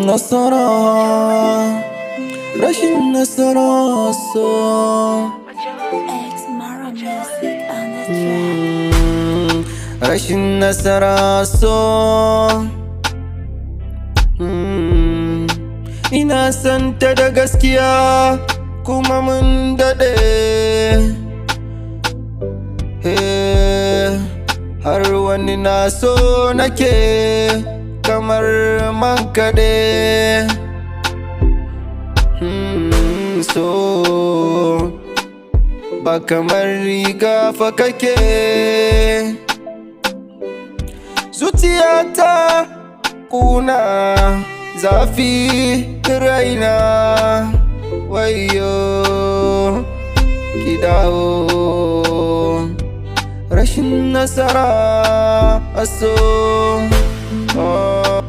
Nasara, rashin nasara so. Rashin nasara so. Ina santa da gaskiya kuma mun daɗe. Har wani na so nake kamar man kaɗe. So ba kamar riga fa kake. Zuciyata kuna zafi raina, wayo ki dawo. Rashin nasara so.